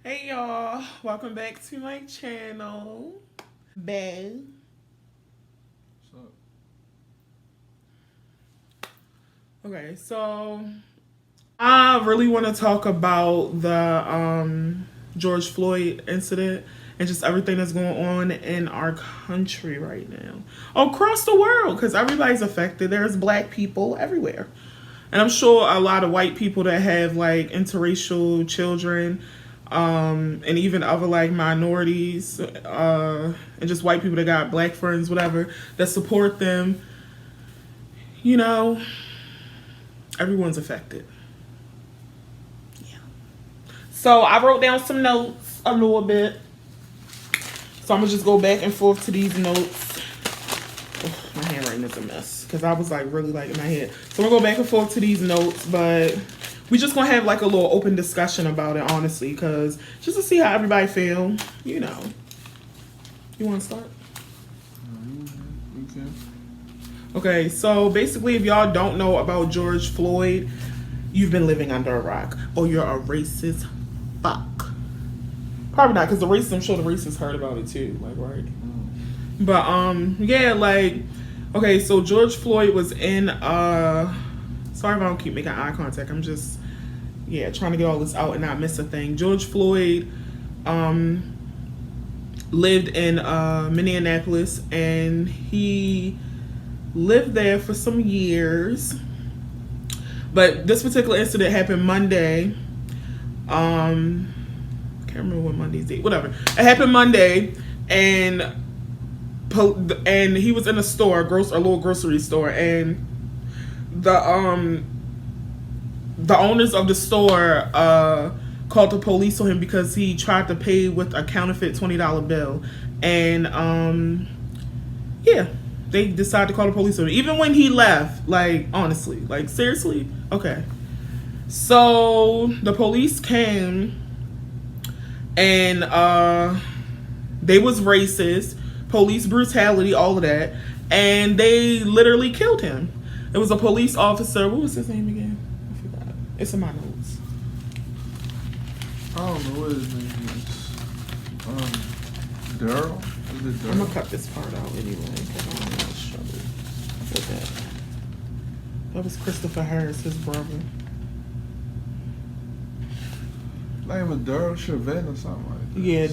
Hey y'all, welcome back to my channel. Bae. What's up? Okay, so I really want to talk about the George Floyd incident and just everything that's going on in our country right now. Across the world, because everybody's affected. There's black people everywhere. And I'm sure a lot of white people that have like interracial children, and even other like minorities, and just white people that got black friends, whatever, that support them. You know, everyone's affected. Yeah. So I wrote down some notes a little bit. So I'm gonna just go back and forth to these notes. My handwriting is a mess because I was like really like in my head. So we'll go back and forth to these notes, but we just gonna have like a little open discussion about it, honestly, because just to see how everybody feel, you know. You want to start? Okay. Okay, so basically, if y'all don't know about George Floyd, you've been living under a rock, or you're a racist fuck. Probably not, because I'm sure the racists heard about it too, like, right? But yeah, like, okay, so George Floyd was in sorry if I don't keep making eye contact. I'm just trying to get all this out and not miss a thing. George Floyd lived in Minneapolis, and he lived there for some years. But this particular incident happened Monday. Can't remember what Monday's date. Whatever. It happened Monday, and he was in a store, a little grocery store, and the owners of the store called the police on him because he tried to pay with a counterfeit $20 bill, and they decided to call the police on him. Even when he left, like, honestly, like, seriously, okay. So the police came, and they was racist, police brutality, all of that, and they literally killed him. It was a police officer. What was his name again? I forgot. It's in my notes. I don't know what his name is. Darryl? Is it Darryl? I'm gonna cut this part out anyway because I don't want to struggle with that. That was Christopher Harris, his brother. Name was Darryl Chauvin or something like that. Yeah,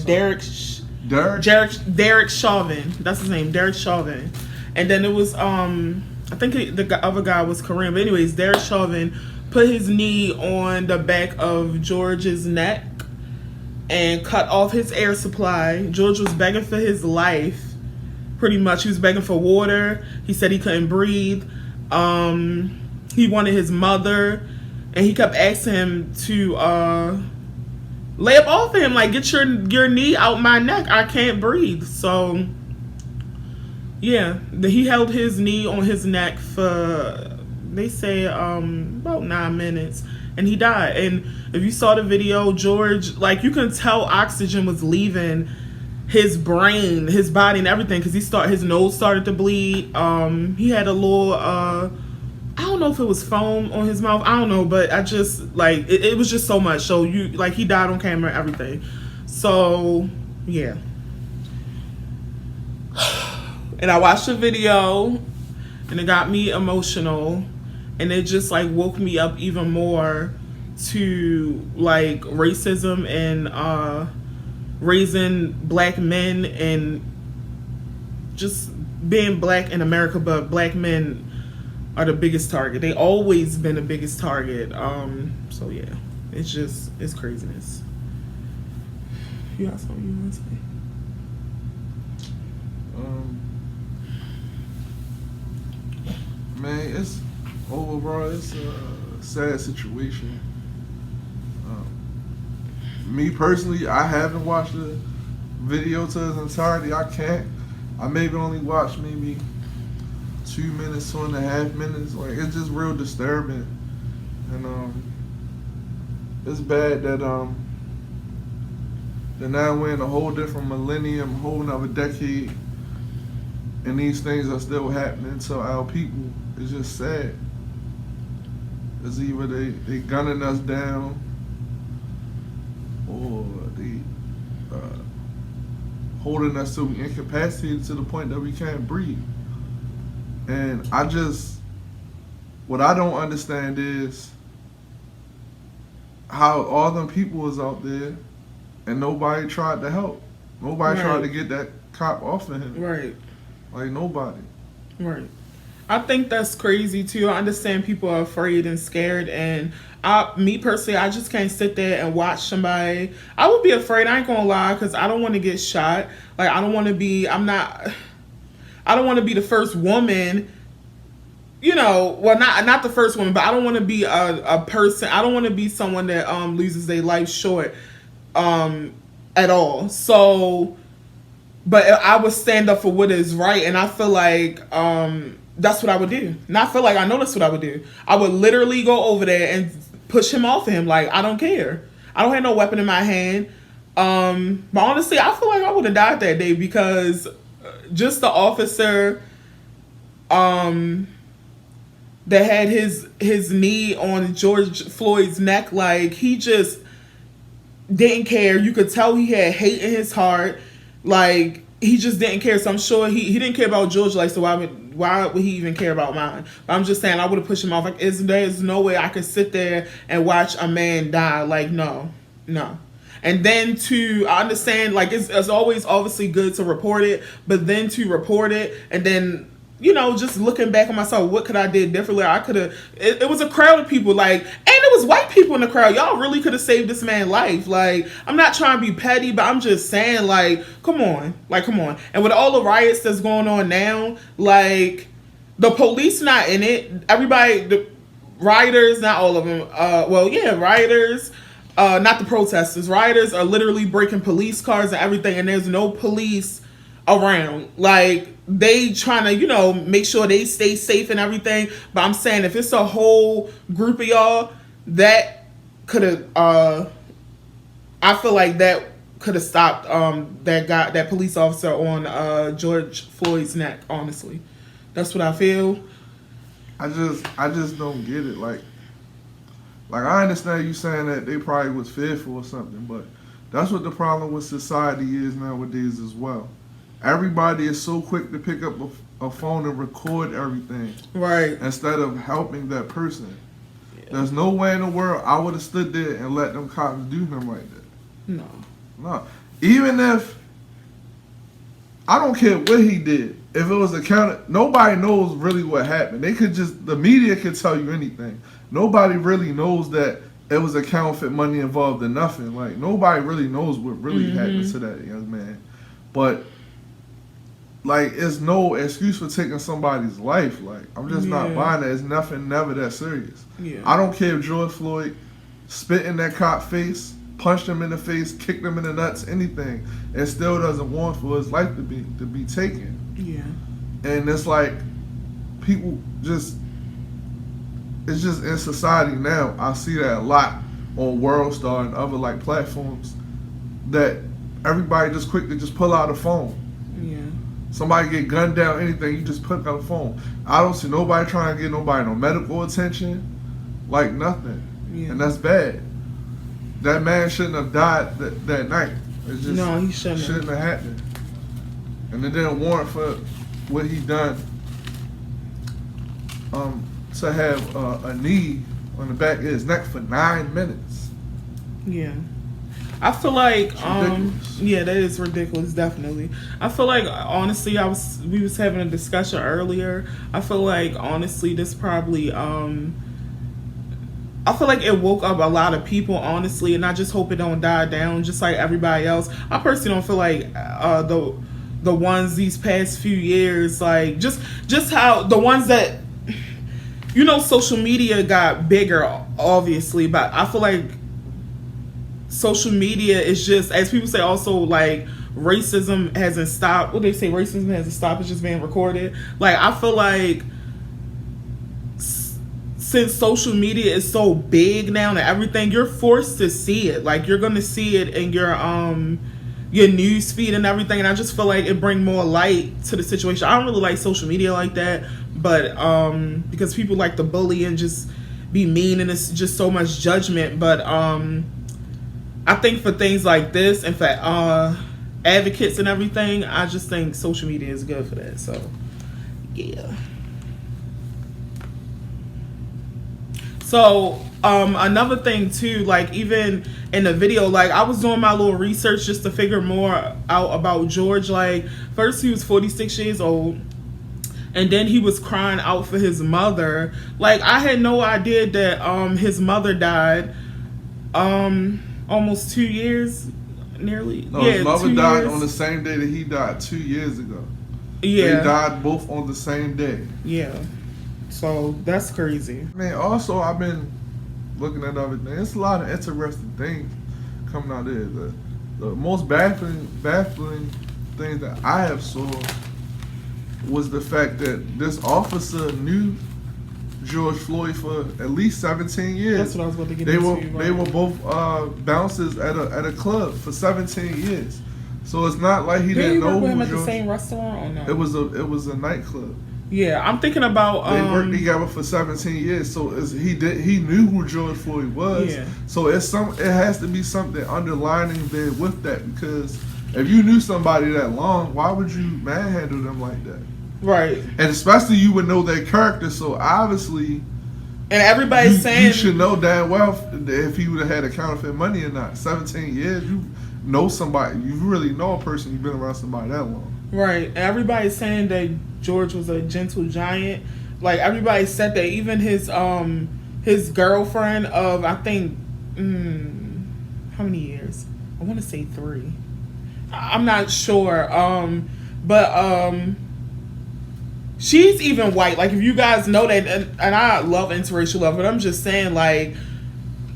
Derek Chauvin. That's his name, Derek Chauvin. And then it was I think the other guy was Korean. But anyways, Derek Chauvin put his knee on the back of George's neck and cut off his air supply. George was begging for his life, pretty much. He was begging for water. He said he couldn't breathe. He wanted his mother, and he kept asking him to lay up off of him, like, get your knee out my neck. I can't breathe. So yeah, he held his knee on his neck for, they say, about 9 minutes, and he died. And if you saw the video, George, like, you can tell oxygen was leaving his brain, his body, and everything, because his nose started to bleed. He had a little, I don't know if it was foam on his mouth. I don't know, but I just, like, it was just so much. So, he died on camera and everything. So, yeah. And I watched the video, and it got me emotional, and it just, like, woke me up even more to, like, racism and raising black men and just being black in America. But black men are the biggest target. They always been the biggest target. So yeah, it's craziness. You got something you want to say? Man, it's overall, it's a sad situation. Me personally, I haven't watched the video to its entirety. I can't. I maybe only watched maybe 2 minutes, 2.5 minutes. Like, it's just real disturbing, and it's bad that now we're in a whole different millennium, whole nother decade, and these things are still happening to our people. It's just sad. It's either they gunning us down, or they holding us till we incapacitated to the point that we can't breathe. And what I don't understand is how all them people was out there and nobody tried to help. Nobody tried to get that cop off of him. Right. Like, nobody. Right. I think that's crazy too. I understand people are afraid and scared, and me personally, I just can't sit there and watch somebody. I would be afraid, I ain't gonna lie, because I don't want to get shot. Like, I don't want to be the first woman, you know, well, not the first woman, but I don't want to be a person, I don't want to be someone that loses their life short at all. So, but I would stand up for what is right, and I feel like that's what I would do. Not feel like, I know that's what I would do. I would literally go over there and push him off of him. Like, I don't care. I don't have no weapon in my hand. But honestly, I feel like I would have died that day, because just the officer that had his knee on George Floyd's neck, like, he just didn't care. You could tell he had hate in his heart. Like, he just didn't care. So I'm sure he didn't care about George, like, so why would he even care about mine? But I'm just saying, I would have pushed him off. Like, there's no way I could sit there and watch a man die. Like, no. And then I understand, like, it's always obviously good to report it, but then to report it and then, you know, just looking back on myself, what could I did differently? I could have, it was a crowd of people, like, and it was white people in the crowd. Y'all really could have saved this man's life. Like, I'm not trying to be petty, but I'm just saying, like, come on. And with all the riots that's going on now, like, the police not in it. Everybody, the rioters, not all of them, rioters, not the protesters. Rioters are literally breaking police cars and everything, and there's no police around. Like, they trying to, you know, make sure they stay safe and everything. But I'm saying, if it's a whole group of y'all, that could have, I feel like that could have stopped that police officer on George Floyd's neck. Honestly, that's what I feel. I just don't get it. Like I understand you saying that they probably was fearful or something, but that's what the problem with society is nowadays as well. Everybody is so quick to pick up a phone and record everything. Right. Instead of helping that person. Yeah. There's no way in the world I would have stood there and let them cops do him like that. No. Even if, I don't care what he did. If it was accounted, nobody knows really what happened. The media could tell you anything. Nobody really knows that it was a counterfeit money involved in nothing. Like, nobody really knows what really happened to that young man. But, like, it's no excuse for taking somebody's life. Like, I'm just not buying that. It's never that serious. Yeah. I don't care if George Floyd spit in that cop face, punched him in the face, kicked him in the nuts, anything. It still doesn't want for his life to be taken. Yeah. And it's like, people just, it's just in society now. I see that a lot on WorldStar and other, like, platforms, that everybody just quick to just pull out a phone. Yeah. Somebody get gunned down, anything, you just put out a phone. I don't see nobody trying to get nobody no medical attention, like nothing. Yeah. And that's bad. That man shouldn't have died that night. It just he shouldn't have happened. And it didn't warrant for what he done to have a knee on the back of his neck for 9 minutes. Yeah. I feel like that is ridiculous, definitely. I feel like, honestly, we was having a discussion earlier. I feel like, honestly, this probably I feel like it woke up a lot of people, honestly, and I just hope it don't die down just like everybody else. I personally don't feel like the ones these past few years, like just how the ones that, you know, social media got bigger, obviously, but I feel like social media is just, as people say, also, like, racism hasn't stopped. What they say, racism hasn't stopped, it's just being recorded. Like, I feel like since social media is so big now and everything, you're forced to see it. Like, you're gonna see it in your news feed and everything, and I just feel like it bring more light to the situation. I don't really like social media like that, but because people like to bully and just be mean, and it's just so much judgment. But I think for things like this, in fact, advocates and everything. I just think social media is good for that. So, yeah. So, another thing too, like even in the video, like I was doing my little research just to figure more out about George. Like first he was 46 years old, and then he was crying out for his mother. Like I had no idea that his mother died almost 2 years, nearly. No, yeah, his mother 2 died years. on the same day that he died 2 years ago. Yeah, They died both on the same day. yeah. So that's crazy. Man, also I've been looking at other things. It's a lot of interesting things coming out there. The most baffling thing that I have saw was the fact that this officer knew George Floyd for at least 17 years. That's what I was about to get They into. were both bouncers at a club for 17 years. So it's not like he didn't know work with him who at the George. same restaurant or no? It was a nightclub. Yeah, I'm thinking about. They worked together for 17 years, so he knew who George Floyd was. Yeah. So it has to be something underlining there with that, because if you knew somebody that long, why would you manhandle them like that? Right. And especially you would know their character, so obviously. And everybody's saying you should know damn well if he would have had a counterfeit money or not. 17 years, you know somebody, you really know a person, you've been around somebody that long. Right. And everybody's saying that George was a gentle giant. Like everybody said that. Even his girlfriend of I think how many years? I want to say 3. I'm not sure. But she's even white. Like if you guys know that, and I love interracial love, but I'm just saying like.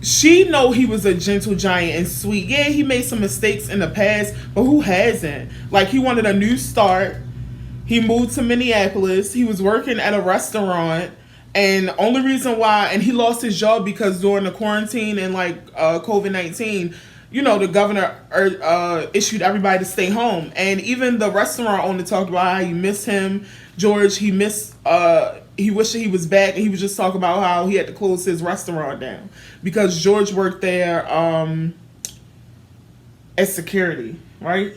She know he was a gentle giant and sweet. Yeah, he made some mistakes in the past, but who hasn't? Like, he wanted a new start. He moved to Minneapolis. He was working at a restaurant. And only reason why, and he lost his job because during the quarantine and, like, COVID-19, you know, the governor issued everybody to stay home. And even the restaurant owner talked about how he missed him. George, he wished that he was back, and he was just talking about how he had to close his restaurant down because George worked there as security, right?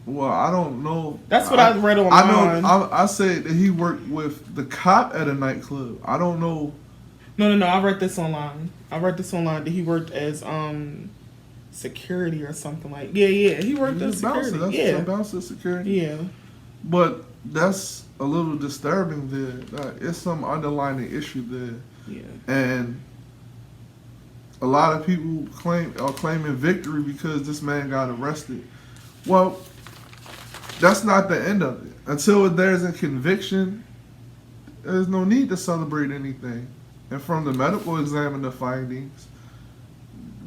Well, I don't know. That's what I read online. I know. I said that he worked with the cop at a nightclub. I don't know. No. I read this online. That he worked as security or something like. Yeah. He worked as security. That's a bouncer security. Yeah. But that's a little disturbing there. It's some underlying issue there. Yeah. And a lot of people are claiming victory because this man got arrested. Well, that's not the end of it. Until there's a conviction, there's no need to celebrate anything. And from the medical examiner findings,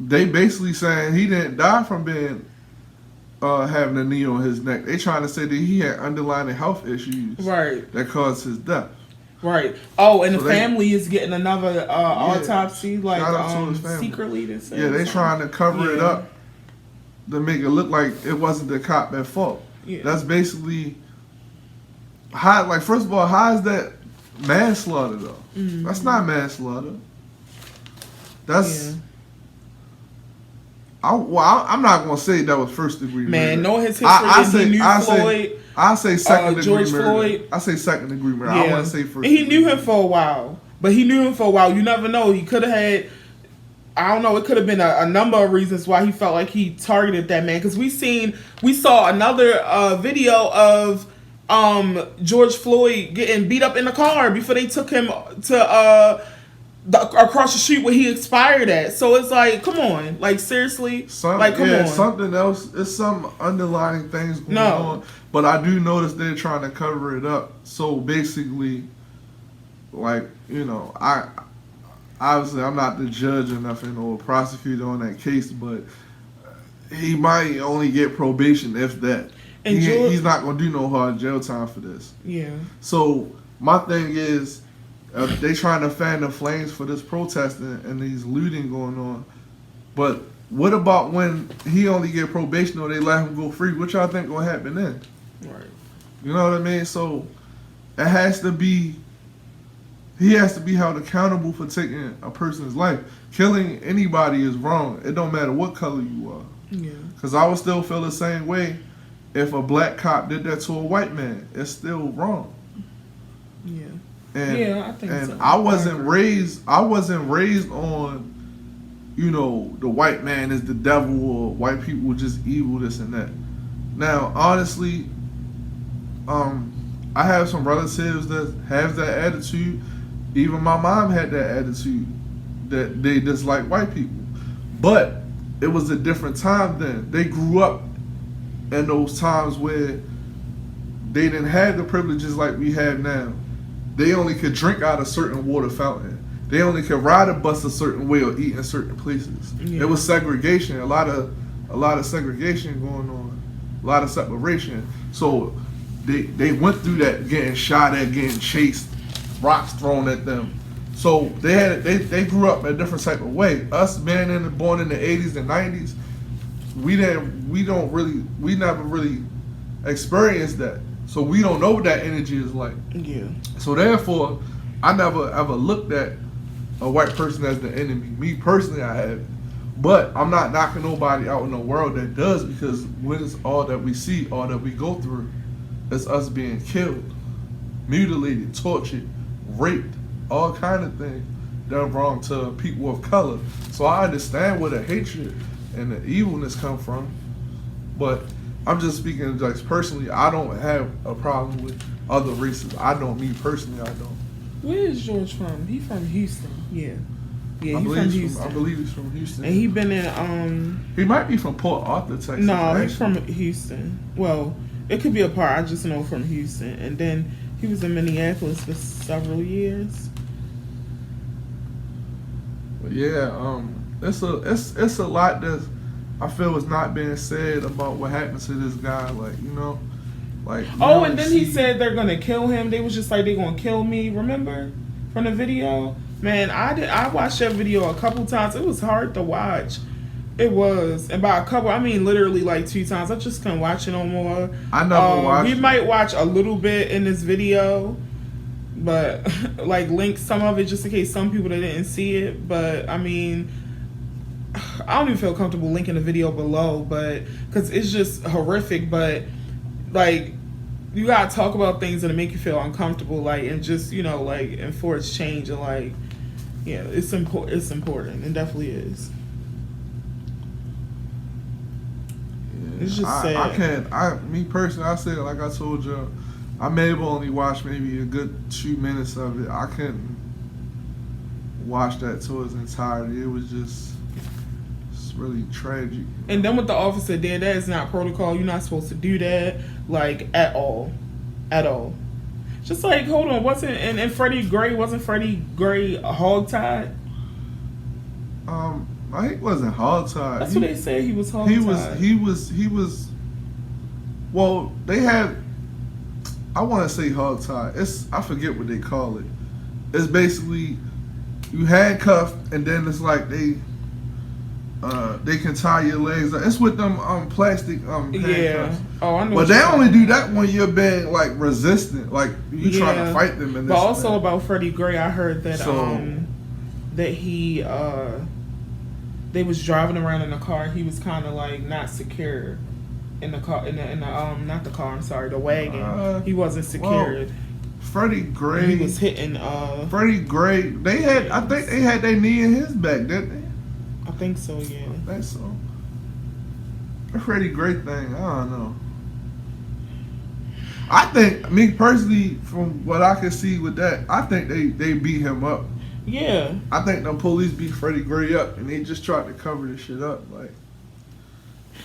they basically saying he didn't die from being having a knee on his neck. They trying to say that he had underlying health issues that caused his death. Right. Oh, and so the family is getting another autopsy, like secretly. They trying to cover it up to make it look like it wasn't the cop at fault. Yeah. That's basically how. Like, first of all, how is that manslaughter though? Mm-hmm. That's not manslaughter. That's. Yeah. I'm not gonna say that was first degree murder. Man, knowing his history, he knew Floyd. I say second degree George murder. Floyd. I say second degree murder. Yeah. I want to say first. He knew him for a while, but You never know. He could have had. I don't know. It could have been a number of reasons why he felt like he targeted that man. Because we saw another video of George Floyd getting beat up in the car before they took him to across the street where he expired at. So it's like, come on, like seriously, come on. Something else. It's some underlying things going on. But I do notice they're trying to cover it up. So basically, like, you know, obviously I'm not the judge or nothing or prosecutor on that case, but he might only get probation if that. And he's not gonna do no hard jail time for this. Yeah. So my thing is, they trying to fan the flames for this protesting and these looting going on. But what about when he only get probation or they let him go free? What y'all think gonna happen then? Right. You know what I mean? So it has to be. He has to be held accountable for taking a person's life. Killing anybody is wrong. It don't matter what color you are. Yeah. Because I would still feel the same way if a black cop did that to a white man. It's still wrong. Yeah. And, yeah, I think so. And I wasn't raised on, you know, the white man is the devil or white people just evil, this and that. Now, honestly, I have some relatives that have that attitude. Even my mom had that attitude that they dislike white people. But it was a different time then. They grew up in those times where they didn't have the privileges like we have now. They only could drink out a certain water fountain. They only could ride a bus a certain way or eat in certain places. Yeah. It was segregation, a lot of segregation going on, a lot of separation. So they went through that, getting shot at, getting chased, rocks thrown at them. So they grew up in a different type of way. Us being born in the 80s and 90s, we never really experienced that. So we don't know what that energy is like. Yeah. So therefore, I never ever looked at a white person as the enemy. Me personally, I haven't. But I'm not knocking nobody out in the world that does, because when it's all that we see, all that we go through, it's us being killed, mutilated, tortured, raped, all kind of things done wrong to people of color. So I understand where the hatred and the evilness come from. But I'm just speaking like personally, I don't have a problem with other races. I don't, me personally, I don't. Where is George from? He from Houston. Yeah. Yeah, I he's from Houston. I believe he's from Houston. And he been in He might be from Port Arthur, Texas. No, actually. he's from Houston. Well, it could be a part. I just know from Houston. And then he was in Minneapolis for several years. But yeah, it's a lot that I feel is not being said about what happened to this guy. Like, you know, like. Oh, and then he said they're gonna kill him. They was just like, they're gonna kill me. Remember from the video? Man, I watched that video a couple times. It was hard to watch. It was. And by a couple, I mean literally like 2 times. I just couldn't watch it no more. I never watched We might watch a little bit in this video, but like link some of it just in case some people that didn't see it. But I mean, I don't even feel comfortable linking the video below, but because it's just horrific. But like, you gotta talk about things that make you feel uncomfortable, like, and just, you know, like, enforce change, and like, yeah, it's important. It's important. It definitely is. Yeah, it's just sad. Me personally, I said, like I told you, I may have only watched maybe a good 2 minutes of it. I couldn't watch that to its entirety. It was just, it's really tragic. And then what the officer did, that is not protocol. You're not supposed to do that, like, at all. At all. Just like, hold on, wasn't Freddie Gray hogtied? I think it wasn't hogtied. That's what they said, he was hogtied. He was. Well, they had. I want to say hogtied. I forget what they call it. It's basically you handcuffed, and then it's like they can tie your legs. It's with them plastic handcuffs. Yeah. Oh, I know. But they only do that when you're being like resistant, like you trying to fight them. But also about Freddie Gray, I heard that that he they was driving around in a car. He was kind of like not secure in the car, in the not the car. I'm sorry, the wagon. He wasn't secured. Well, Freddie Gray. He was hitting. Freddie Gray. They had. I think they had their knee in his back, didn't they? I think so. Yeah. I think so. The Freddie Gray thing. I don't know. I think, me personally, from what I can see with that, I think they beat him up. Yeah. I think the police beat Freddie Gray up, and they just tried to cover this shit up, like.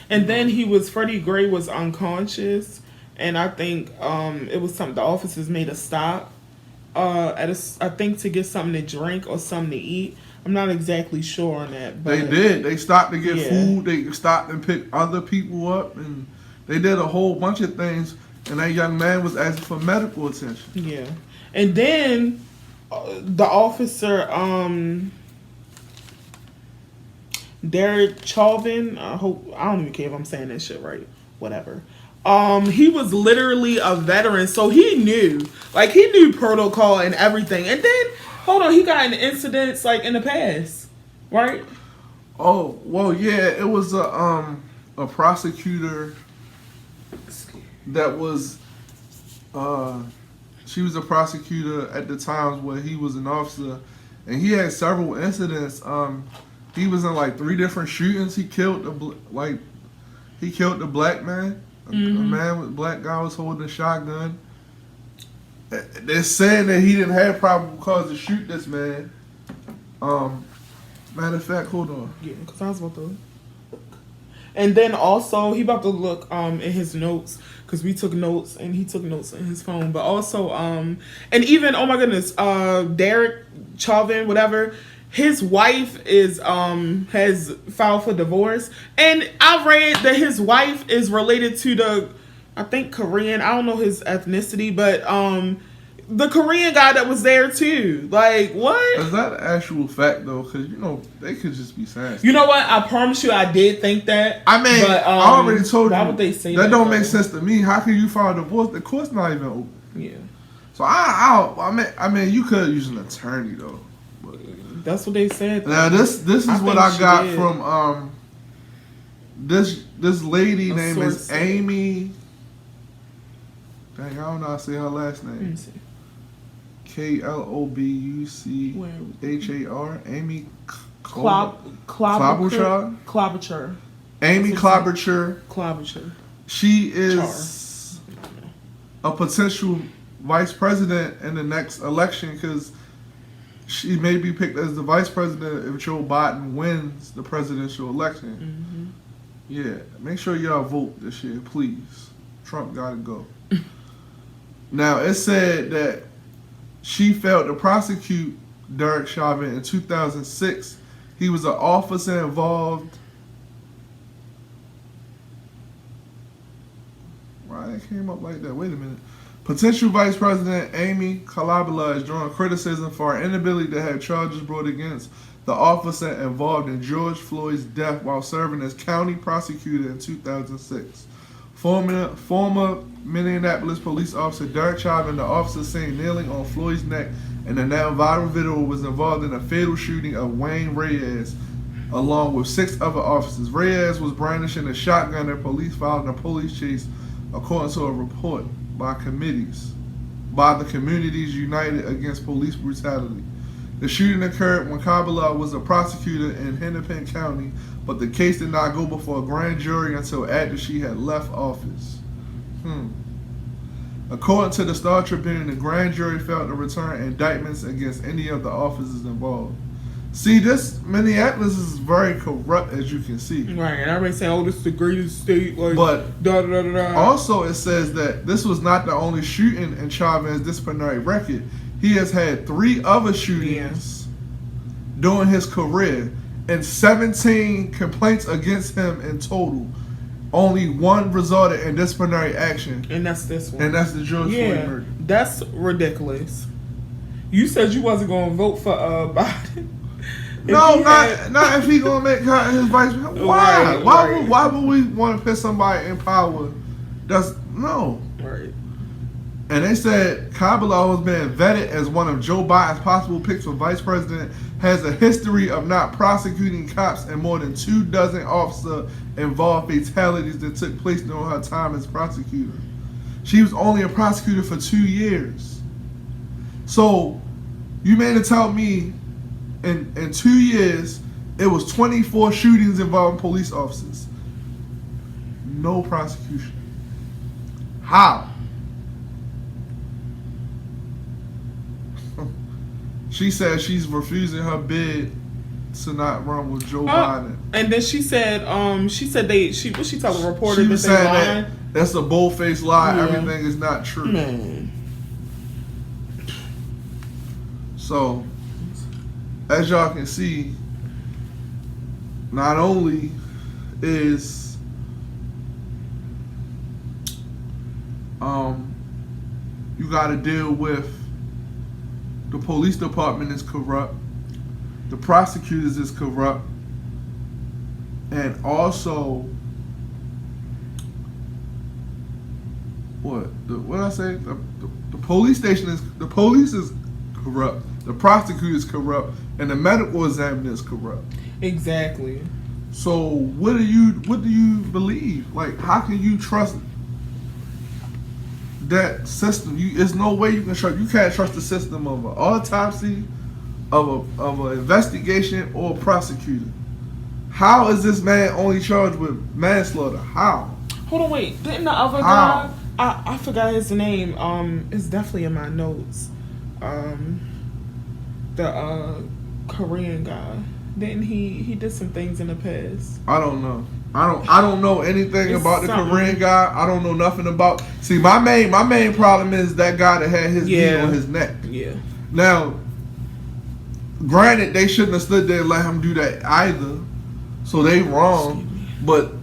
And then Freddie Gray was unconscious, and I think it was something the officers made a stop I think to get something to drink or something to eat. I'm not exactly sure on that. But they did. They stopped to get food. They stopped and picked other people up, and they did a whole bunch of things. And that young man was asking for medical attention. Yeah, and then the officer, Derek Chauvin. I don't even care if I'm saying that shit right. Whatever. He was literally a veteran, so he knew protocol and everything. And then, hold on, he got in incidents like in the past, right? Oh, well, yeah, it was a prosecutor that was, she was a prosecutor at the times where he was an officer, and he had several incidents. He was in like 3 different shootings. He killed the black man. A man with black guy was holding a shotgun. They're saying that he didn't have probable cause to shoot this man. Matter of fact, hold on. Yeah, because I was about to look. And then also, he about to look in his notes, because we took notes, and he took notes in his phone. But also, and even, oh my goodness, Derek Chauvin, whatever, his wife is has filed for divorce. And I read that his wife is related to the, I think, Korean, I don't know his ethnicity, but the Korean guy that was there too. Like, what? Is that an actual fact though? Because you know they could just be saying. You know what? I promise you, I did think that. I mean, but, I already told you. Why would they say that? That don't though? make sense to me. How can you file a divorce? The court's not even open. Yeah. So I mean, you could use an attorney though. But that's what they said. Now this is what I got from this lady named is Amy. Dang, I don't know how to say her last name. Let me see. Klobuchar. Amy Klobuchar. Amy Klobuchar. Klobuchar. She is a potential vice president in the next election because she may be picked as the vice president if Joe Biden wins the presidential election. Yeah, make sure y'all vote this year, please. Trump gotta go. Now, it said that she failed to prosecute Derek Chauvin in 2006. He was an officer involved. Why that came up like that? Wait a minute. Potential Vice President Amy Klobuchar is drawing criticism for her inability to have charges brought against the officer involved in George Floyd's death while serving as county prosecutor in 2006. Former Minneapolis police officer Derek Chauvin, the officer seen kneeling on Floyd's neck in the now viral video, was involved in a fatal shooting of Wayne Reyes, along with 6 other officers. Reyes was brandishing a shotgun and police filed a police chase, according to a report by the Communities United Against Police Brutality. The shooting occurred when Kobalt was a prosecutor in Hennepin County, but the case did not go before a grand jury until after she had left office. According to the Star Tribune, the grand jury failed to return indictments against any of the officers involved. See, this Minneapolis is very corrupt, as you can see. Right, and everybody saying, "Oh, this is the greatest state." Like, but da da da da. Also, it says that this was not the only shooting in Chauvin's disciplinary record. He has had 3 other shootings during his career, and 17 complaints against him in total. Only 1 resulted in disciplinary action, and that's this one. And that's the George Floyd murder. That's ridiculous. You said you wasn't going to vote for Biden. No, not if he gonna make her his vice president. Why? Why would we want to put somebody in power? That's no. Right. And they said Kobalt has been vetted as one of Joe Biden's possible picks for vice president. Has a history of not prosecuting cops and more than 24 officer-involved fatalities that took place during her time as prosecutor. She was only a prosecutor for 2 years. So you mean to tell me in 2 years it was 24 shootings involving police officers? No prosecution. How? She said she's refusing her bid to not run with Joe Biden. And then she said what she told a reporter she was that they saying lied. That's a bold-faced lie. Yeah. Everything is not true. Man. So, as y'all can see, not only is you got to deal with the police department is corrupt, the prosecutors is corrupt, and also what I say? The police station is the police is corrupt, the prosecutor is corrupt, and the medical examiner is corrupt. Exactly. So what do you believe? Like, how can you trust that system? There's no way you can trust. You can't trust the system of an autopsy, of an investigation, or a prosecutor. How is this man only charged with manslaughter? How? Hold on, wait. Didn't the other guy? I forgot his name. It's definitely in my notes. The Korean guy. Didn't he did some things in the past? I don't know. I don't know anything about the Korean guy. I don't know nothing about. See, my main problem is that guy that had his knee on his neck. Yeah. Now, granted, they shouldn't have stood there and let him do that either. So they wrong, but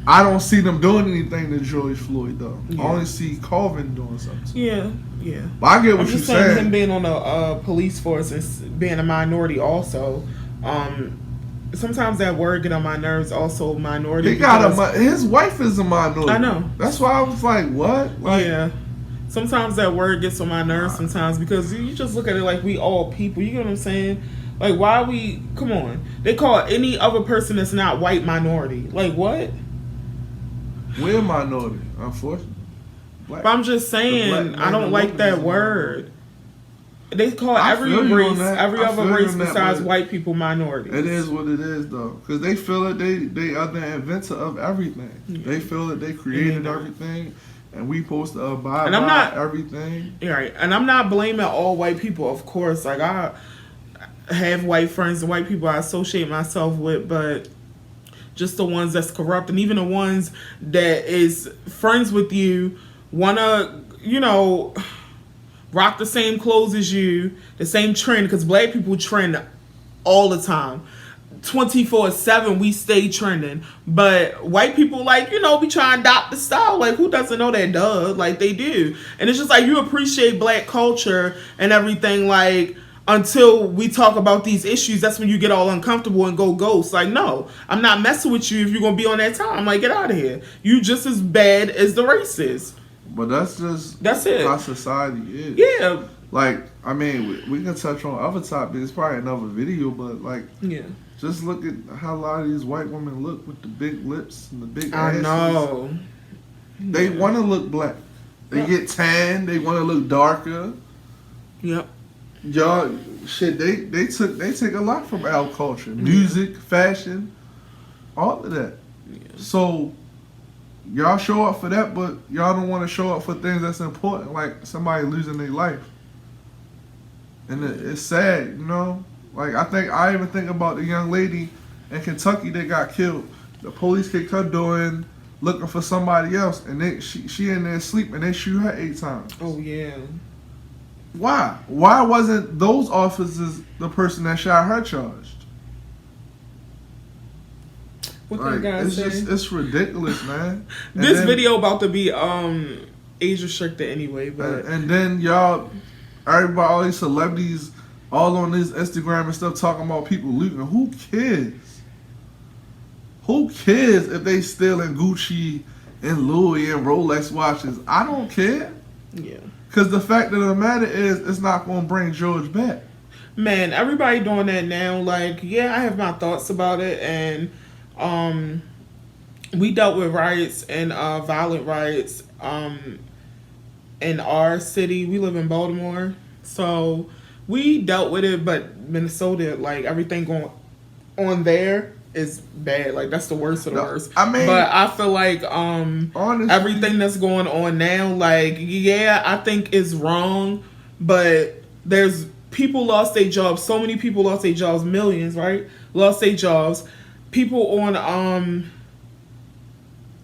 I don't see them doing anything to George Floyd though. Yeah. I only see Colvin doing something. Yeah. But I get what you're saying. Him being on a police force and being a minority also. Sometimes that word get on my nerves. Also, minority. His wife is a minority. I know. That's why I was like, what? Like, yeah. Sometimes that word gets on my nerves. Sometimes because you just look at it like we all people. You get what I'm saying? Like, why we? Come on. They call any other person that's not white minority. Like what? We're minority, unfortunately. But I'm just saying, I don't like that word. They call every race, every other race besides white people minorities. It is what it is, though, because they feel that they are the inventor of everything. Yeah. They feel that they created everything, and we supposed to abide by everything. Right, and I'm not blaming all white people, of course. Like, I have white friends and white people I associate myself with, but just the ones that's corrupt, and even the ones that is friends with you, wanna, rock the same clothes as you, the same trend, because black people trend all the time. 24/7 we stay trending. But white people, be trying to adopt the style. Like, who doesn't know that? Duh. Like, they do. And it's just like, you appreciate black culture and everything, like, until we talk about these issues, that's when you get all uncomfortable and go ghost. Like, no, I'm not messing with you if you're going to be on that time. Like, get out of here. You just as bad as the racists. But that's it. How society is. Yeah. Like, I mean, we can touch on other topics. It's probably another video, but, just look at how a lot of these white women look with the big lips and the big asses. I know. They want to look black. They get tan. They want to look darker. Yep. Y'all, shit, they take a lot from our culture. Music, fashion, all of that. Yeah. So, y'all show up for that, but y'all don't want to show up for things that's important, like somebody losing their life. And it's sad, Like, I even think about the young lady in Kentucky that got killed. The police kicked her door in looking for somebody else, and she in there sleeping. They shoot her 8 times. Oh, yeah. Why? Why wasn't those officers the person that shot her charged? What can guys say? It's ridiculous, man. This video about to be age restricted anyway, but and then everybody, all these celebrities, all on this Instagram and stuff talking about people looting. Who cares? Who cares if they stealing Gucci and Louis and Rolex watches? I don't care. Yeah. Because the fact of the matter is, it's not going to bring George back. Man, everybody doing that now. Like, yeah, I have my thoughts about it. And we dealt with riots and violent riots in our city. We live in Baltimore. So we dealt with it. But Minnesota, like, everything going on there is bad. Like, that's the worst of the worst. I mean, but I feel like honestly, everything that's going on now, like, yeah, I think is wrong, but there's people lost their jobs. So many people lost their jobs. Millions, right? Lost their jobs. People on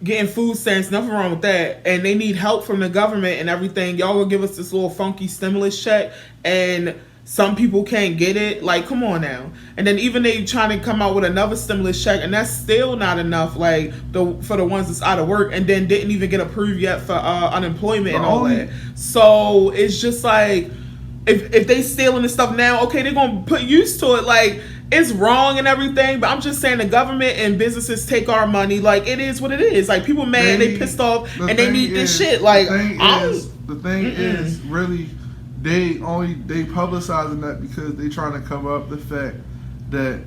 getting food stamps, nothing wrong with that, and they need help from the government and everything. Y'all will give us this little funky stimulus check, and some people can't get it. Like, come on now. And then even they trying to come out with another stimulus check, and that's still not enough, like, for the ones that's out of work, and then didn't even get approved yet for unemployment and all that. So it's just like, if they stealing this stuff now, okay, they're gonna put used to it. Like, it's wrong and everything, but I'm just saying the government and businesses take our money. Like, it is what it is. Like, people mad, they pissed off, and they need this shit. Like, the thing is really, they publicizing that because they trying to cover up the fact that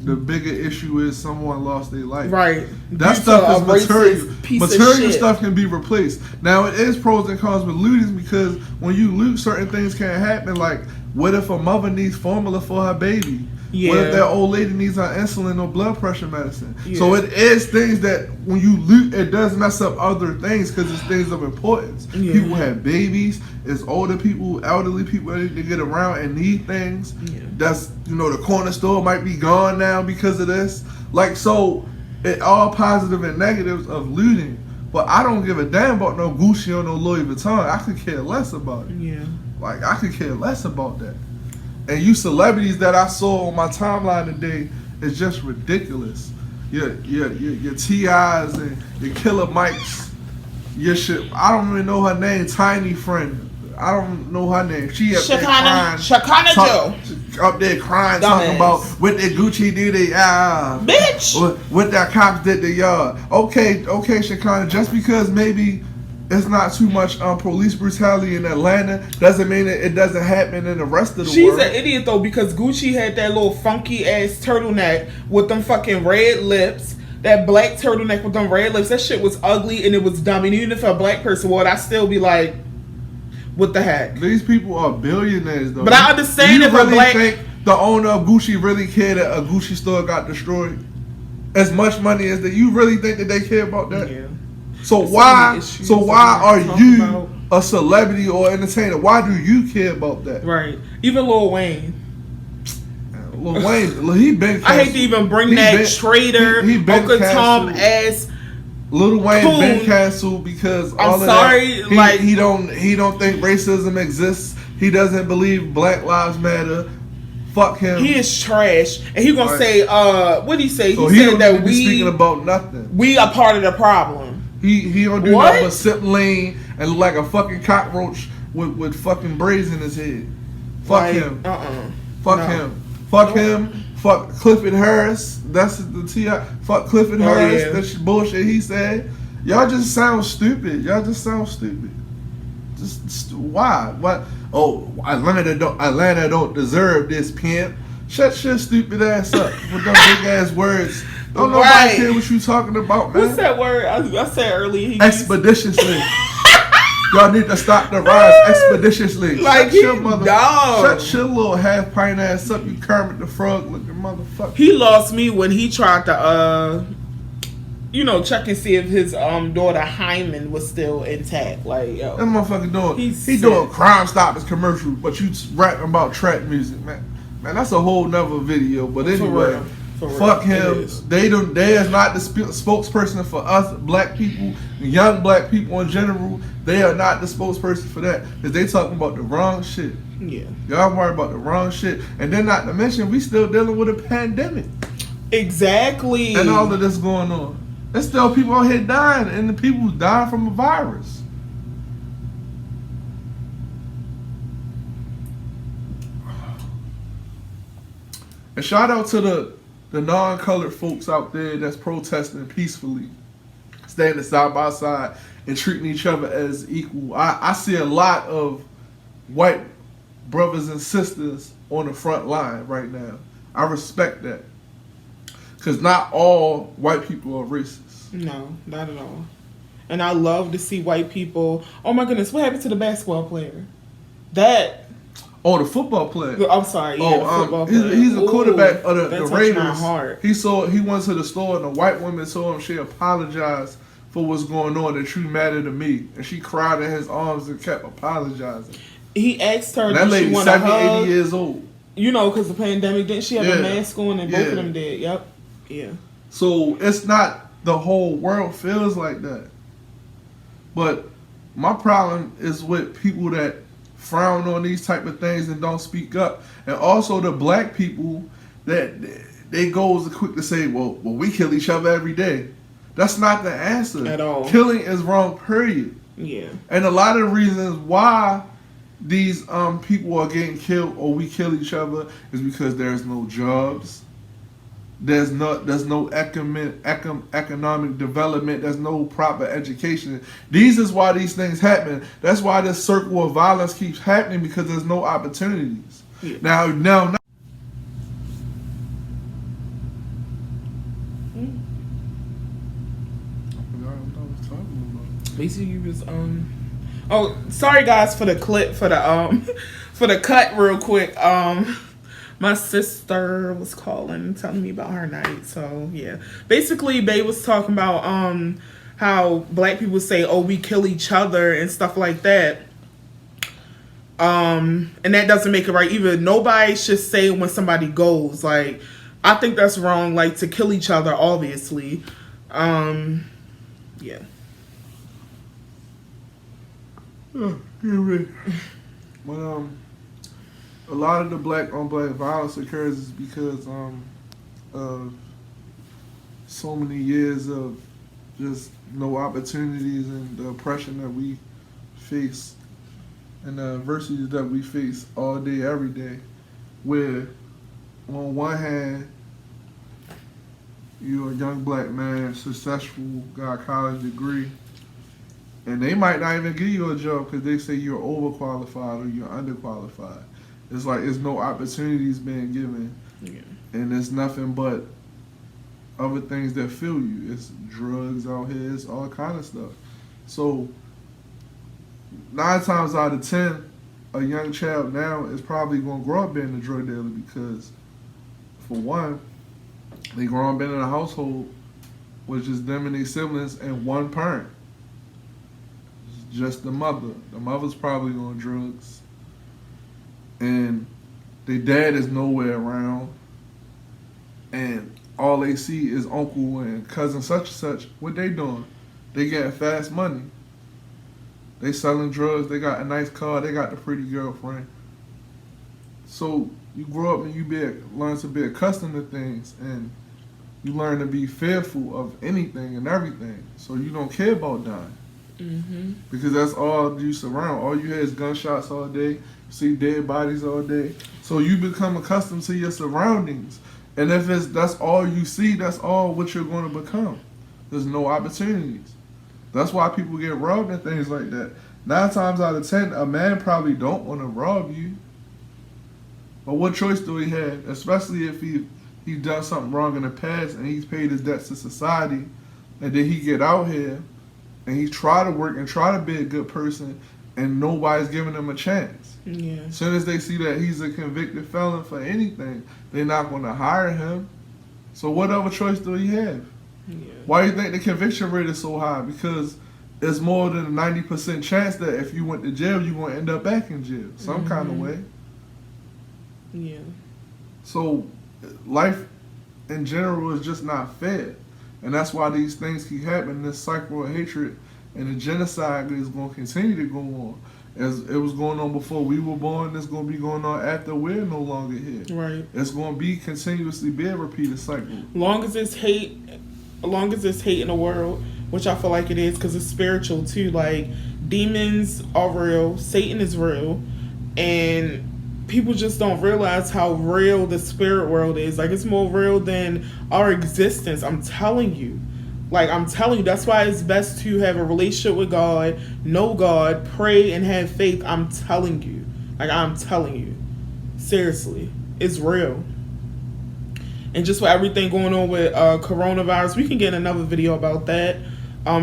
the bigger issue is someone lost their life. Right. That Due stuff to is material. Material shit. stuff can be replaced. Now, it is pros and cons with looting because when you loot, certain things can't happen. Like, what if a mother needs formula for her baby? Yeah. What if that old lady needs her insulin or blood pressure medicine? Yeah. So it is things that when you loot, it does mess up other things because it's things of importance. Yeah. People have babies. It's older people, elderly people that need to get around and need things. Yeah. That's, you know, the corner store might be gone now because of this. Like, so it all positive and negatives of looting. But I don't give a damn about no Gucci or no Louis Vuitton. I could care less about it. Yeah. Like, I could care less about that. And you celebrities that I saw on my timeline today is just ridiculous. Your T.I.s and your Killer Mikes. Your shit. I don't even know her name. Tiny Friend. I don't know her name. She up there crying. Shakana Joe. Up there crying, talking about what that Gucci did to bitch. What that cops did to y'all. Okay, Shakana. Just because maybe it's not too much police brutality in Atlanta doesn't mean it doesn't happen in the rest of the world. She's an idiot though because Gucci had that little funky ass turtleneck with them fucking red lips. That black turtleneck with them red lips. That shit was ugly and it was dumb. And even if a black person wore it, I'd still be like, what the heck? These people are billionaires though. But I understand if really a black think the owner of Gucci really cared that a Gucci store got destroyed? As much money as that, you really think that they care about that? Yeah. So There's why? so So why are you about a celebrity or entertainer? Why do you care about that? right? Even Lil Wayne. Lil Wayne, he been. I hate to even bring that traitor, Uncle Tom ass. Lil Wayne coon. been canceled because all I'm of sorry, that, like he don't think racism exists. He doesn't believe Black Lives Matter. Fuck him. He is trash, and he gonna say, what did he say? So he said that be speaking about nothing. We are part of the problem. He don't do nothing but sit lean and look like a fucking cockroach with fucking braids in his head. Fuck him. Fuck him. Fuck him. Fuck Clifford Harris. That's the T.I. Fuck Clifford Harris. Yeah. That's bullshit he said. Y'all just sound stupid. Just why? What? Oh, Atlanta don't deserve this, pimp. Shut your stupid ass up with them big ass words. Don't nobody care what you talking about, man. What's that word I said earlier? Expeditiously. Y'all need to stop the rise expeditiously. Like shut your little half pint ass up, you Kermit the Frog looking motherfucker. He lost me when he tried to check and see if his daughter Hyman was still intact. Like, yo, that motherfucker doing he doing Crime Stoppers commercial, but you rapping about trap music, man. Man, that's a whole nother video. But anyway, fuck him. They is not the spokesperson for us black people, young black people in general. They are not the spokesperson for that because they talking about the wrong shit. Yeah, y'all worry about the wrong shit, and then not to mention we still dealing with a pandemic. Exactly. And all of this going on. There's still people out here dying, and the people dying from a virus. And shout out to the non-colored folks out there that's protesting peacefully, standing side by side and treating each other as equal. I see a lot of white brothers and sisters on the front line right now. I respect that. Because not all white people are racist. No, not at all. And I love to see white people. Oh my goodness, what happened to the basketball player? Oh, the football player. I'm sorry. Yeah, the football player. He's a quarterback of the Raiders. My heart. He went to the store and a white woman told him she apologized for what's going on, that you matter to me. And she cried in his arms and kept apologizing. He asked her, that lady 70, 80 years old. You know, because the pandemic, didn't she have a mask on and both of them did? Yep. Yeah. So it's not the whole world feels like that. But my problem is with people that frown on these type of things and don't speak up. And also the black people that they go quick to say, well, we kill each other every day. That's not the answer. At all. Killing is wrong, period. Yeah. And a lot of reasons why these people are getting killed or we kill each other is because there's no jobs. There's no economic development. There's no proper education. These is why these things happen. That's why this circle of violence keeps happening, because there's no opportunities. Yeah. Now, was talking about. Basically, you was Oh, sorry guys for the clip for the for the cut real quick. My sister was calling, telling me about her night. So yeah, basically, Bae was talking about how black people say, "Oh, we kill each other" and stuff like that. And that doesn't make it right either. Nobody should say when somebody goes. Like, I think that's wrong. Like, to kill each other, obviously. Yeah. But a lot of the black on black violence occurs is because of so many years of just no opportunities and the oppression that we face and the adversities that we face all day, every day. Where on one hand, you're a young black man, successful, got a college degree, and they might not even give you a job because they say you're overqualified or you're underqualified. It's like there's no opportunities being given, and there's nothing but other things that fill you. It's drugs out here, it's all kind of stuff. So 9 times out of 10, a young child now is probably going to grow up being a drug dealer because, for one, they grow up in a household with just them and their siblings and one parent. It's just the mother. The mother's probably on drugs. And their dad is nowhere around. And all they see is uncle and cousin such and such. What they doing? They getting fast money. They selling drugs. They got a nice car. They got the pretty girlfriend. So you grow up and you learn to be accustomed to things, and you learn to be fearful of anything and everything. So you don't care about dying. Mm-hmm. Because that's all you surround. All you hear is gunshots all day. You see dead bodies all day. So you become accustomed to your surroundings. And if that's all you see, that's all what you're going to become. There's no opportunities. That's why people get robbed and things like that. 9 times out of 10, a man probably don't want to rob you. But what choice do he have? Especially if he done something wrong in the past and he's paid his debts to society, and then he get out here and he try to work and try to be a good person, and nobody's giving him a chance. Yeah. As soon as they see that he's a convicted felon for anything, they're not going to hire him. So what other choice do he have? Yeah. Why do you think the conviction rate is so high? Because it's more than a 90% chance that if you went to jail, you're going to end up back in jail some kind of way. Yeah. So life in general is just not fair. And that's why these things keep happening. This cycle of hatred and the genocide is going to continue to go on. As it was going on before we were born, it's going to be going on after we're no longer here. Right. It's going to be continuously be a repeated cycle. Long as there's hate in the world, which I feel like it is, because it's spiritual too. Like, demons are real, Satan is real, and people just don't realize how real the spirit world is. Like, it's more real than our existence. I'm telling you. That's why it's best to have a relationship with God, know God, pray, and have faith. I'm telling you. Seriously. It's real. And just with everything going on with coronavirus, we can get another video about that.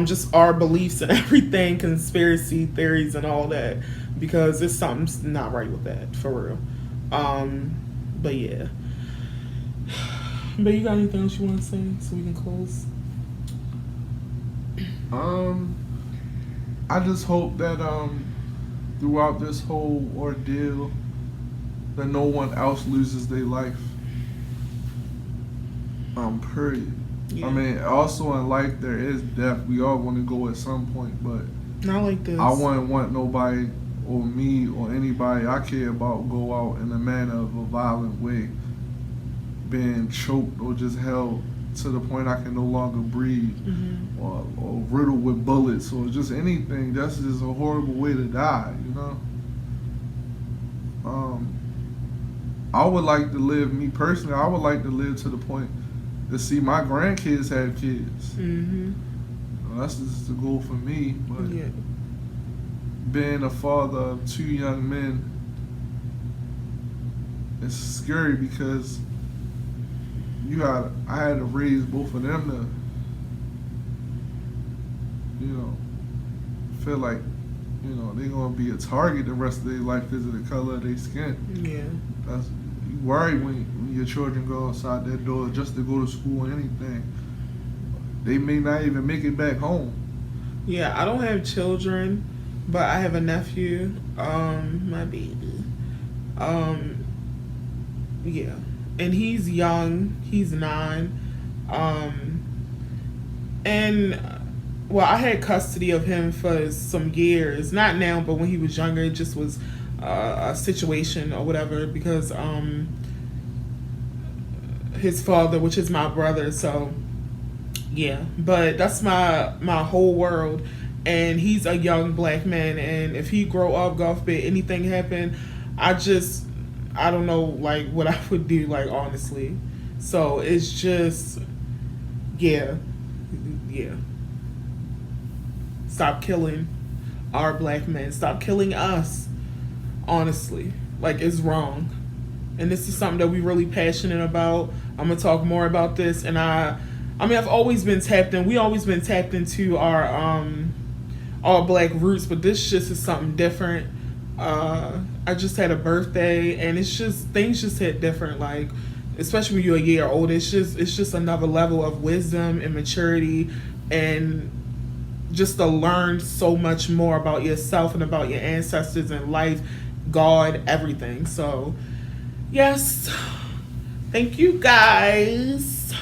Just our beliefs and everything, conspiracy theories and all that. Because there's something's not right with that, for real. But yeah. But you got anything else you want to say so we can close? I just hope that throughout this whole ordeal that no one else loses their life. Period. Yeah. I mean, also in life there is death. We all want to go at some point, but not like this. I wouldn't want nobody or me or anybody I care about go out in a manner of a violent way, being choked or just held to the point I can no longer breathe, or riddled with bullets or just anything. That's just a horrible way to die, you know? I would like to live, me personally, I would like to live to the point to see my grandkids have kids. That's just the goal for me. But yeah, being a father of 2 young men, it's scary because I had to raise both of them you know, feel like, you know, they're gonna be a target the rest of their life because of the color of their skin. Yeah. That's, you worry when your children go outside that door just to go to school or anything. They may not even make it back home. Yeah, I don't have children, but I have a nephew, my baby. Yeah. And he's young. He's 9. And well, I had custody of him for some years. Not now, but when he was younger, it just was a situation or whatever because his father, which is my brother, so yeah. But that's my whole world. And he's a young black man, and if he grow up, God forbid anything happen, I don't know like what I would do, like honestly. So it's just yeah. Stop killing our black men. Stop killing us. Honestly. Like, it's wrong. And this is something that we're really passionate about. I'm going to talk more about this. And I mean, I've always been tapped in. We always been tapped into our all black roots. But this just is something different. I just had a birthday. And it's just, things just hit different. Like, especially when you're a year old. It's just another level of wisdom and maturity. And just to learn so much more about yourself and about your ancestors and life, God, everything. So, yes. Thank you, guys.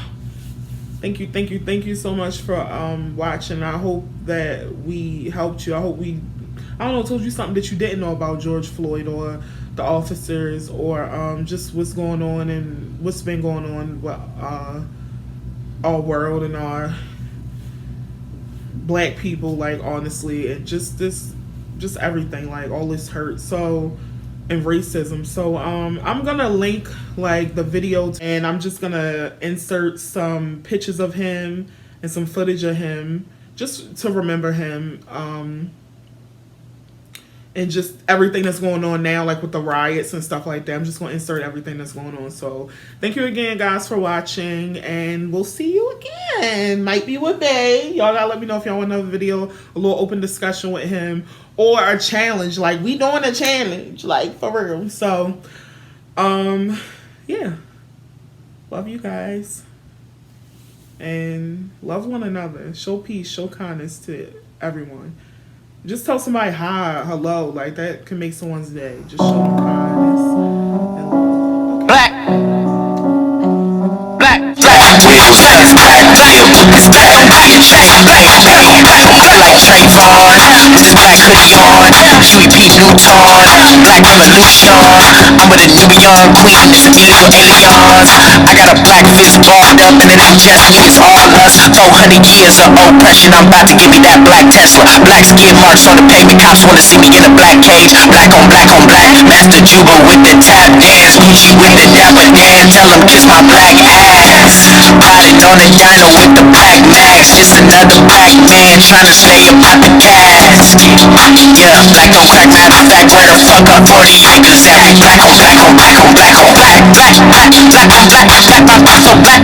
Thank you so much for watching. I hope that we helped you. I hope told you something that you didn't know about George Floyd or the officers or just what's going on and what's been going on with our world and our black people, like honestly, and just everything, like all this hurt and racism. So I'm gonna link like the video and I'm just gonna insert some pictures of him and some footage of him just to remember him, and just everything that's going on now, like with the riots and stuff like that. I'm just going to insert everything that's going on. So thank you again, guys, for watching, and we'll see you again. Might be with Bay. Y'all gotta let me know if y'all want another video, a little open discussion with him, or a challenge. Like, we doing a challenge, like, for real. So, yeah. Love you guys. And love one another. Show peace, show kindness to everyone. Just tell somebody hi, hello, like that can make someone's day. Just show them kindness and love. Black wheels, it's black wheel, it's black on my chest, black like Trayvon, with this black hoodie on, Huey P new toys, black revolution, I'm with a New York queen, it's illegal aliens, I got a black fist balled up and it ain't just me, it's all us, 400 years of oppression, I'm about to give me that black Tesla, black skid marks on the pavement, cops wanna see me in a black cage, black on black, Master Juba with the tap dance, Gucci with the dapper dance, tell them kiss my black ass, ride it on the dino with the black max, just another black man trying to stay about the gas, yeah, black on crack, matter of fact, where the fuck up 40 acres at, we black on black on black on black on black, black on black, my thoughts so black,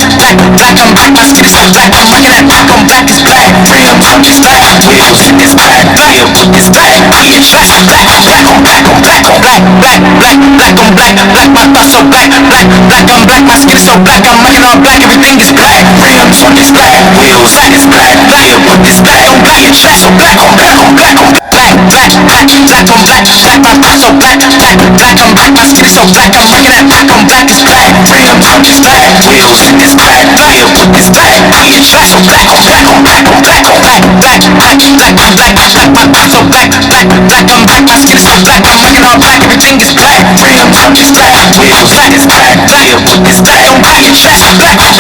my skin is so black, I'm looking at black on black is black, rims, it's black wheels, it's black wheel, it's black, we in black on black on black on black on black on black, black on black, my thoughts so black on black, my skin is so black, I'm looking all black, everything is black, rims, it's black wheels, it's black wheel, it's black on black, it's black, so black on black on black on black on black, my thoughts so black on black, my skin is so black, I'm looking at black on black is black, rims, it's black wheels, it's black wheel, it's black, we in black, so black on black on black on black on black on black on black, my thoughts so black on black, my skin is so black, I'm looking all black, everything is black, rims, it's black wheels, it's black wheel, it's black on black, it's black, so black on